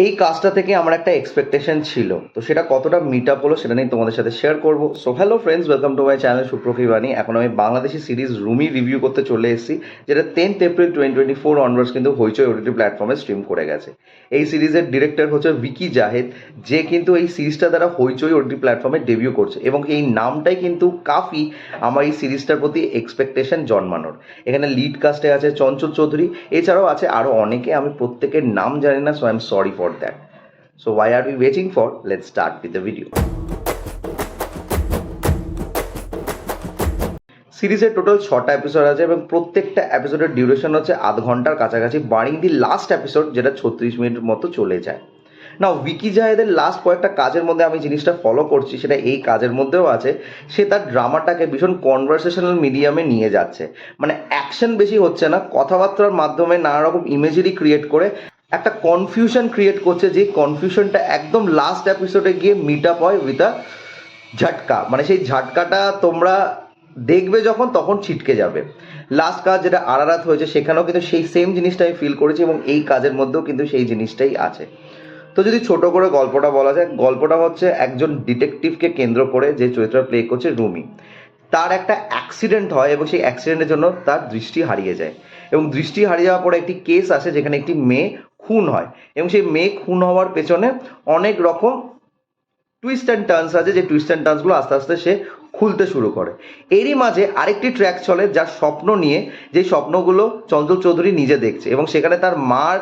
এই কাজটা থেকে আমার একটা এক্সপেকটেশন ছিল, তো সেটা কতটা মিট আপ হলো সেটা নিয়ে তোমাদের সাথে শেয়ার করবো। So hello friends, welcome to my channel Suprakibani. এখন আমি বাংলাদেশি সিরিজ রুমি রিভিউ করতে চলে এসেছি, যেটা 10th এপ্রিল 2024 অনওয়ার্ডস কিন্তু হইচই ওটিটি প্ল্যাটফর্মে স্ট্রিম করে গেছে। এই সিরিজের ডিরেক্টর হচ্ছে ভিকি জাহেদ, যে কিন্তু এই সিরিজটা দ্বারা হইচই ওটিটি প্ল্যাটফর্মে ডেবিউ করছে, এবং এই নামটাই কিন্তু কাফি আমার এই সিরিজটার প্রতি এক্সপেকটেশন জন্মানোর। এখানে লিড কাস্টে আছে চঞ্চল চৌধুরী, এছাড়াও আছে আরও অনেকে, আমি প্রত্যেকের নাম জানি না, so I am sorry for that. So why are we waiting for? Let's start with the video. সিরিজের টোটাল 6টা এপিসোড আছে এবং প্রত্যেকটা এপিসোডের ডিউরেশন হচ্ছে আধ ঘন্টার কাছাকাছি, বারিং দি লাস্ট এপিসোড যেটা 36 মিনিটের মতো চলে যায়। না, ভিকি জাহেদের লাস্ট কয়েকটা কাজের মধ্যে আমি জিনিসটা ফলো করছি, সেটা এই কাজের মধ্যেও আছে। সে তার ড্রামাটাকে ভীষণ কনভারসেশনাল মিডিয়ামে নিয়ে যাচ্ছে, মানে অ্যাকশন বেশি হচ্ছে না, কথাবার্তার মাধ্যমে নানা রকম ইমেজারি ক্রিয়েট করে একটা কনফিউশন ক্রিয়েট করছে, যে কনফিউশনটা একদম লাস্ট এপিসোডে গিয়ে মিট আপ হয় উইথ আ ঝটকা। মানে সেই ঝটকাটা তোমরা দেখবে যখন, তখন ছিটকে যাবে। লাস্ট কাজ যেটা আরারাত হয়েছে, সেখানেও কিন্তু সেই সেম জিনিসটা আমি ফিল করেছি, এবং এই কাজের মধ্যেও কিন্তু সেই জিনিসটাই আছে। তো যদি ছোট করে গল্পটা বলা যায়, গল্পটা হচ্ছে একজন ডিটেকটিভকে কেন্দ্র করে, যে চরিত্র প্লে করছে রুমি, তার একটা অ্যাক্সিডেন্ট হয় এবং সেই অ্যাক্সিডেন্টের জন্য তার দৃষ্টি হারিয়ে যায়, এবং দৃষ্টি হারিয়ে যাওয়ার পরে একটি কেস আসে যেখানে একটি মেয়ে খুন হয়, এবং সেই মেয়ে খুন হওয়ার পেছনে অনেক রকম টুইস্ট অ্যান্ড টার্নস আছে, যে টুইস্ট অ্যান্ড টার্নসগুলো আস্তে আস্তে সে খুলতে শুরু করে। এরই মাঝে আরেকটি ট্র্যাক চলে, যার স্বপ্ন নিয়ে, যে স্বপ্নগুলো চঞ্চল চৌধুরী নিজে দেখছে, এবং সেখানে তার মার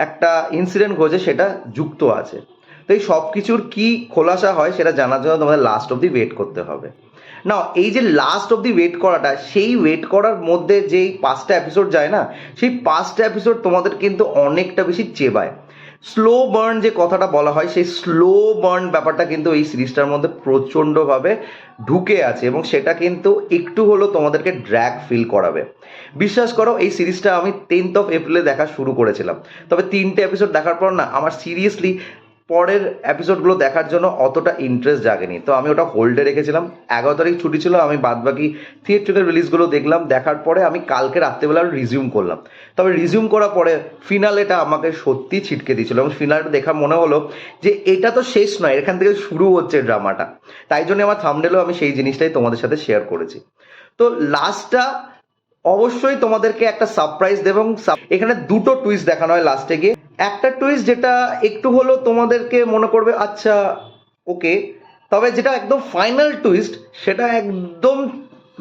একটা ইনসিডেন্ট ঘটে, সেটা যুক্ত আছে। তো এই সব কিছুর কী খোলাসা হয় সেটা জানার জন্য তোমাদের লাস্ট অবধি ওয়েট করতে হবে। না, এই যে লাস্ট অবধি ওয়েট করাটা, সেই ওয়েট করার মধ্যে যেই 5টা এপিসোড যায় না, সেই 5টা এপিসোড তোমাদের কিন্তু অনেকটা বেশি চেবায়। স্লো বার্ন যে কথাটা বলা হয়, সেই স্লো বার্ন ব্যাপারটা কিন্তু এই সিরিজটার মধ্যে প্রচণ্ডভাবে ঢুকে আছে, এবং সেটা কিন্তু একটু হলেও তোমাদেরকে ড্র্যাগ ফিল করাবে। বিশ্বাস করো, এই সিরিজটা আমি 10th অফ এপ্রিলে দেখা শুরু করেছিলাম, তবে 3টে এপিসোড দেখার পর না আমার সিরিয়াসলি পরের এপিসোডগুলো দেখার জন্য অতটা ইন্টারেস্ট জাগেনি। তো আমি ওটা হোল্ডে রেখেছিলাম। 11 তারিখ ছুটি ছিল, আমি বাদবাকি থিয়েট্রিক্যাল রিলিজগুলো দেখলাম। দেখার পরে আমি কালকে রাত্রেবেলা রিজিউম করলাম। তবে রিজিউম করার পরে ফিনালেটা আমাকে সত্যি ছিটকে দিয়েছিল, এবং ফিনালটা দেখা মনে হলো যে এটা তো শেষ নয়, এখান থেকে শুরু হচ্ছে ড্রামাটা। তাই জন্য আমার থাম্বনেলেও আমি সেই জিনিসটাই তোমাদের সাথে শেয়ার করেছি। তো লাস্টটা অবশ্যই তোমাদেরকে একটা সারপ্রাইজ দেব, এবং এখানে দুটো টুইস্ট দেখানো হয় লাস্টে গিয়ে। একটা টুইস্ট যেটা একটু হলেও তোমাদেরকে মনে করবে আচ্ছা ওকে, তবে যেটা একদম ফাইনাল টুইস্ট, সেটা একদম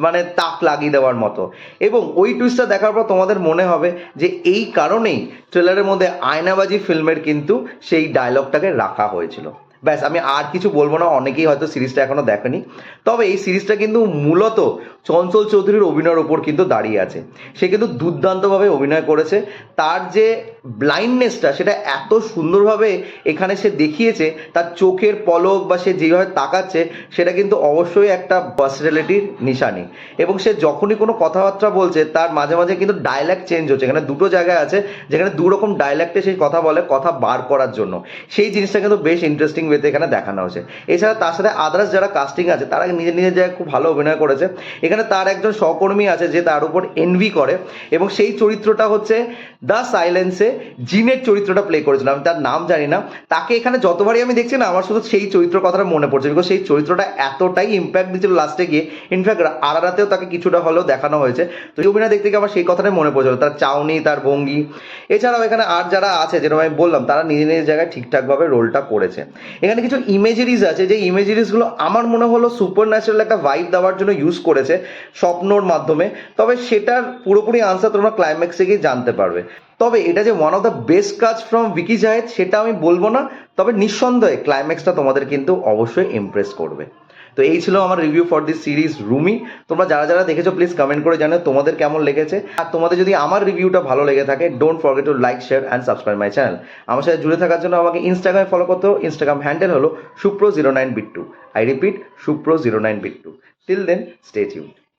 মানে তাক লাগিয়ে দেওয়ার মতো। এবং ওই টুইস্টটা দেখার পর তোমাদের মনে হবে যে এই কারণেই ট্রেলারের মধ্যে আয়নাবাজি ফিল্মের কিন্তু সেই ডায়লগটাকে রাখা হয়েছিল। ব্যাস, আমি আর কিছু বলবো না, অনেকেই হয়তো সিরিজটা এখনো দেখেনি। তবে এই সিরিজটা কিন্তু মূলত চঞ্চল চৌধুরীর অভিনয়ের ওপর কিন্তু দাঁড়িয়ে আছে। সে কিন্তু দুর্দান্তভাবে অভিনয় করেছে। তার যে ব্লাইন্ডনেসটা, সেটা এত সুন্দরভাবে এখানে সে দেখিয়েছে। তার চোখের পলক বা সে যেভাবে তাকাচ্ছে, সেটা কিন্তু অবশ্যই একটা পার্সোনালিটির নিশানি। এবং সে যখনই কোনো কথাবার্তা বলছে, তার মাঝে মাঝে কিন্তু ডায়লগ চেঞ্জ হচ্ছে। এখানে দুটো জায়গায় আছে যেখানে দু রকম ডায়লগটে সেই কথা বলে, কথা বার করার জন্য। সেই জিনিসটা কিন্তু বেশ ইন্টারেস্টিং ওয়েতে এখানে দেখানো হয়েছে। এছাড়া তার সাথে আদার্স যারা কাস্টিং আছে, তারা নিজের নিজের জায়গায় খুব ভালো অভিনয় করেছে। এখানে তার একজন সহকর্মী আছে যে তার উপর এনভি করে, এবং সেই চরিত্রটা হচ্ছে দ্য সাইলেন্সে জিনের চরিত্রটা প্লে করেছিল। আমি তার নাম জানি না। তাকে এখানে যতবারই আমি দেখছি না, আমার শুধু সেই চরিত্র কথাটা মনে পড়ছে, বিকজ সেই চরিত্রটা এতটাই ইম্প্যাক্ট দিচ্ছিল লাস্টে গিয়ে। ইনফ্যাক্ট আরারাতেও তাকে কিছুটা হলেও দেখানো হয়েছে। তো এই অভিনয় দেখতে গিয়ে আমার সেই কথাটাই মনে পড়ছিল, তার চাউনি, তার ভঙ্গি। এছাড়াও এখানে আর যারা আছে, যেরকম আমি বললাম, তারা নিজের নিজের জায়গায় ঠিকঠাকভাবে রোলটা করেছে। এখানে কিছু ইমেজারিজ আছে, যে ইমেজারিজগুলো আমার মনে হলো সুপার ন্যাচারাল একটা ভাইব দেওয়ার জন্য ইউজ করেছে স্বপ্নর মাধ্যমে। তবে সেটার পুরোপুরি আনসার তোমরা ক্লাইম্যাক্সে গিয়ে জানতে পারবে। তবে এটা যে ওয়ান অফ দ্য বেস্ট কাজ ফ্রম ভিকি জাহেদ, সেটা আমি বলবো না। তবে নিঃসন্দেহে ক্লাইম্যাক্সটা তোমাদের কিন্তু অবশ্যই ইমপ্রেস করবে। তো এই ছিল আমার review for this series Rumi. তোমরা যারা যারা দেখেছো প্লিজ কমেন্ট করে জানাও তোমাদের কেমন লেগেছে। আর তোমাদের যদি আমার রিভিউটা ভালো লেগে থাকে, don't forget to like, share and subscribe my channel. আমার সাথে জুড়ে থাকার জন্য আমাকে ইনস্টাগ্রামে ফলো করতে হবে। ইনস্টাগ্রাম হ্যান্ডেল হলো supro09bit2। I repeat, supro09bit2। Till then, stay tuned.